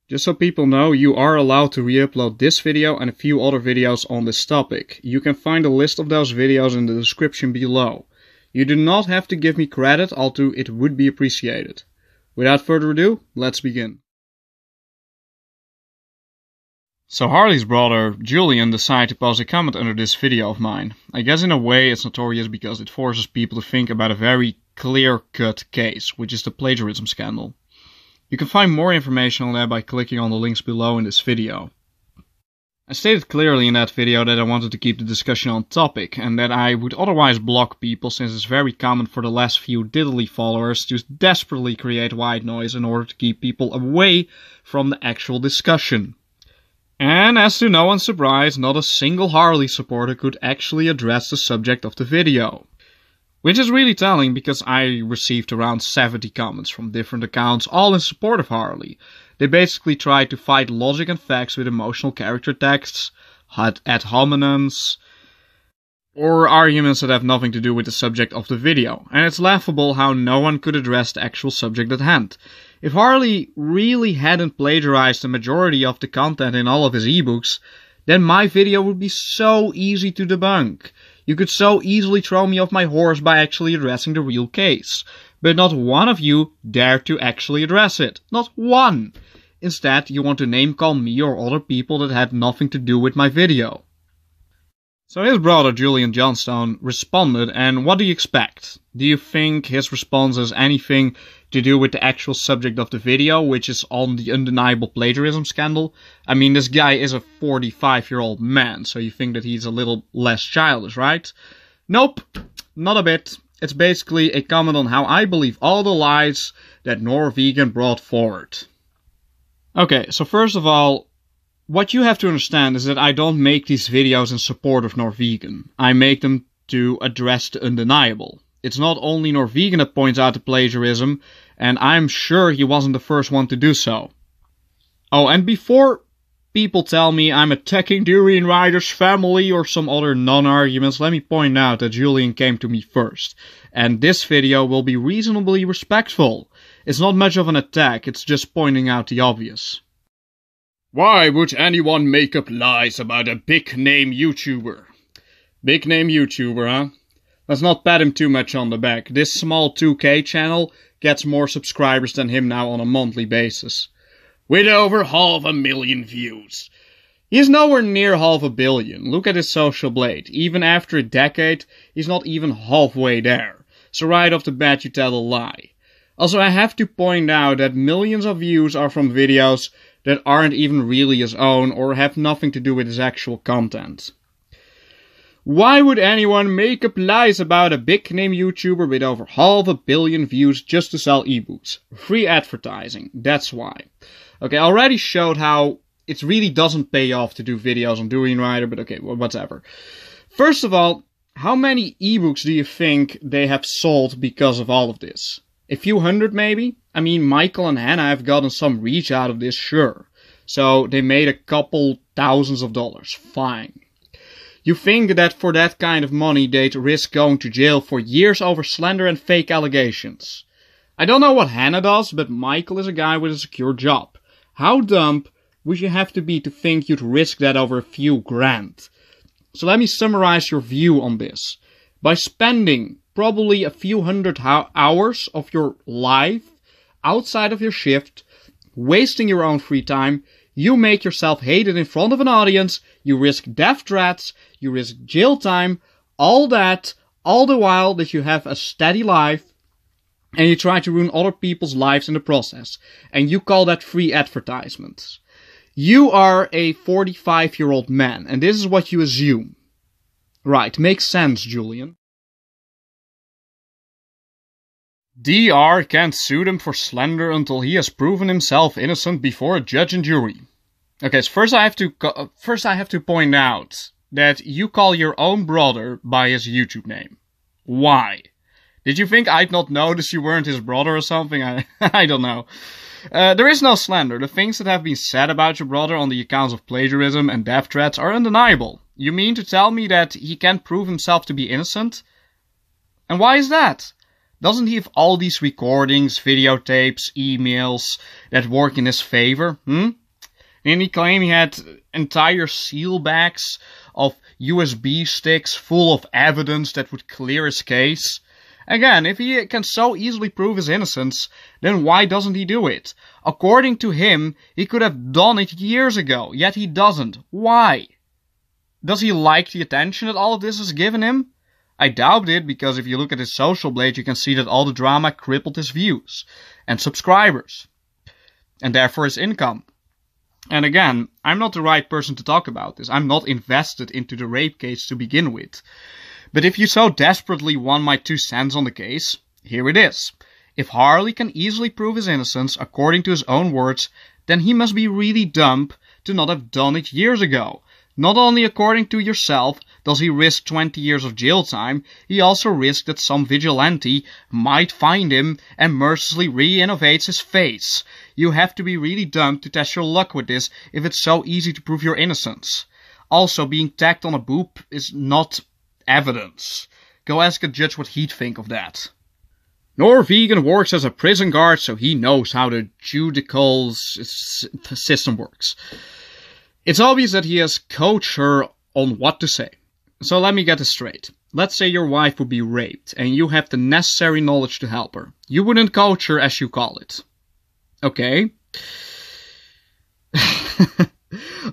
Just so people know, you are allowed to re-upload this video and a few other videos on this topic. You can find a list of those videos in the description below. You do not have to give me credit, although it would be appreciated. Without further ado, let's begin. So Harley's brother, Julian, decided to post a comment under this video of mine. I guess in a way it's notorious because it forces people to think about a very clear-cut case, which is the plagiarism scandal. You can find more information on that by clicking on the links below in this video. I stated clearly in that video that I wanted to keep the discussion on topic, and that I would otherwise block people since it's very common for the last few diddly followers to desperately create white noise in order to keep people away from the actual discussion. And as to no one's surprise, not a single Harley supporter could actually address the subject of the video. Which is really telling because I received around 70 comments from different accounts, all in support of Harley. They basically tried to fight logic and facts with emotional character texts, ad hominems, or arguments that have nothing to do with the subject of the video. And it's laughable how no one could address the actual subject at hand. If Harley really hadn't plagiarized the majority of the content in all of his ebooks, then my video would be so easy to debunk. You could so easily throw me off my horse by actually addressing the real case. But not one of you dared to actually address it. Not one! Instead, you want to name-call me or other people that had nothing to do with my video. So his brother Julian Johnstone responded, and what do you expect? Do you think his response has anything to do with the actual subject of the video, which is on the undeniable plagiarism scandal? I mean, this guy is a 45-year-old man, so you think that he's a little less childish, right? Nope, not a bit. It's basically a comment on how I believe all the lies that NorVegan brought forward. Okay, so first of all, what you have to understand is that I don't make these videos in support of NorVegan. I make them to address the undeniable. It's not only NorVegan that points out the plagiarism, and I'm sure he wasn't the first one to do so. Oh, and before people tell me I'm attacking Durian Rider's family or some other non-arguments, let me point out that Julian came to me first. And this video will be reasonably respectful. It's not much of an attack, it's just pointing out the obvious. Why would anyone make up lies about a big-name YouTuber? Big-name YouTuber, huh? Let's not pat him too much on the back. This small 2K channel gets more subscribers than him now on a monthly basis. With over 500,000 views. He's nowhere near 500 million. Look at his social blade. Even after a decade, he's not even halfway there. So right off the bat you tell a lie. Also, I have to point out that millions of views are from videos that aren't even really his own or have nothing to do with his actual content. Why would anyone make up lies about a big-name YouTuber with over 500 million views just to sell ebooks? Free advertising, that's why. Okay, I already showed how it really doesn't pay off to do videos on Durian Rider, but okay, whatever. First of all, how many ebooks do you think they have sold because of all of this? A few hundred maybe? I mean, Michael and Hannah have gotten some reach out of this, sure. So they made a couple thousands of dollars, fine. You think that for that kind of money they'd risk going to jail for years over slander and fake allegations? I don't know what Hannah does, but Michael is a guy with a secure job. How dumb would you have to be to think you'd risk that over a few grand? So let me summarize your view on this. By spending probably a few hundred hours of your life outside of your shift, wasting your own free time, you make yourself hated in front of an audience, you risk death threats, you risk jail time, all that, all the while that you have a steady life, and you try to ruin other people's lives in the process. And you call that free advertisements. You are a 45-year-old man, and this is what you assume. Right, makes sense, Julian. DR can't sue them for slander until he has proven himself innocent before a judge and jury. Okay, so first I have to point out that you call your own brother by his YouTube name. Why? Did you think I'd not notice you weren't his brother or something? I don't know. There is no slander. The things that have been said about your brother on the accounts of plagiarism and death threats are undeniable. You mean to tell me that he can't prove himself to be innocent? And why is that? Doesn't he have all these recordings, videotapes, emails that work in his favor? Didn't he claim he had entire seal bags of USB sticks full of evidence that would clear his case? Again, if he can so easily prove his innocence, then why doesn't he do it? According to him, he could have done it years ago, yet he doesn't. Why? Does he like the attention that all of this has given him? I doubt it, because if you look at his social blade, you can see that all the drama crippled his views and subscribers, and therefore his income. And again, I'm not the right person to talk about this. I'm not invested into the rape case to begin with. But if you so desperately want my 2 cents on the case, here it is. If Harley can easily prove his innocence according to his own words, then he must be really dumb to not have done it years ago. Not only according to yourself does he risk 20 years of jail time, he also risks that some vigilante might find him and mercilessly re-innovates his face. You have to be really dumb to test your luck with this if it's so easy to prove your innocence. Also, being tagged on a boob is not evidence. Go ask a judge what he'd think of that. NorVegan works as a prison guard, so he knows how the judicial system works. It's obvious that he has coached her on what to say. So let me get this straight. Let's say your wife would be raped, and you have the necessary knowledge to help her. You wouldn't coach her, as you call it. Okay?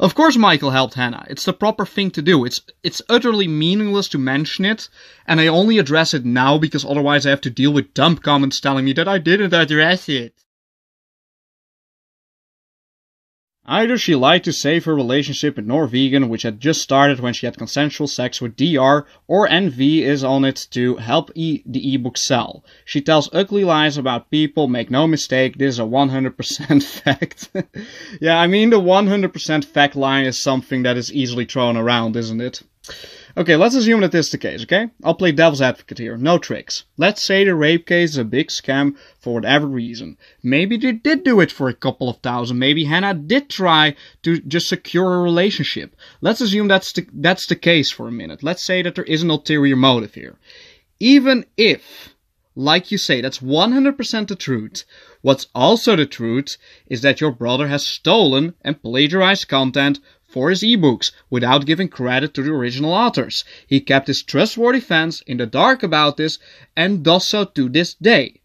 Of course Michael helped Hannah. It's the proper thing to do. It's utterly meaningless to mention it, and I only address it now because otherwise I have to deal with dumb comments telling me that I didn't address it. Either she lied to save her relationship with NorVegan, which had just started when she had consensual sex with DR, or NV is on it to help the ebook sell. She tells ugly lies about people, make no mistake, this is a 100% fact. Yeah, I mean the 100% fact line is something that is easily thrown around, isn't it? Okay, let's assume that this is the case, okay? I'll play devil's advocate here, no tricks. Let's say the rape case is a big scam for whatever reason. Maybe they did do it for a couple of thousand, maybe Hannah did try to just secure a relationship. Let's assume that's the case for a minute. Let's say that there is an ulterior motive here. Even if, like you say, that's 100% the truth, what's also the truth is that your brother has stolen and plagiarized content for his ebooks without giving credit to the original authors. He kept his trustworthy fans in the dark about this and does so to this day.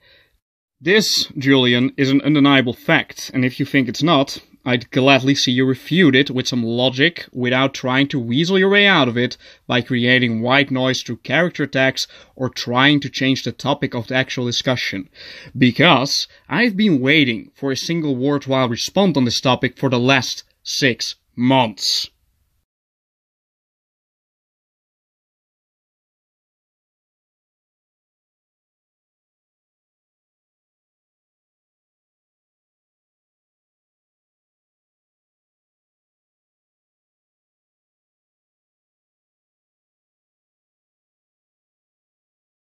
This, Julian, is an undeniable fact, and if you think it's not, I'd gladly see you refute it with some logic without trying to weasel your way out of it by creating white noise through character attacks or trying to change the topic of the actual discussion. Because I've been waiting for a single worthwhile response on this topic for the last 6 months.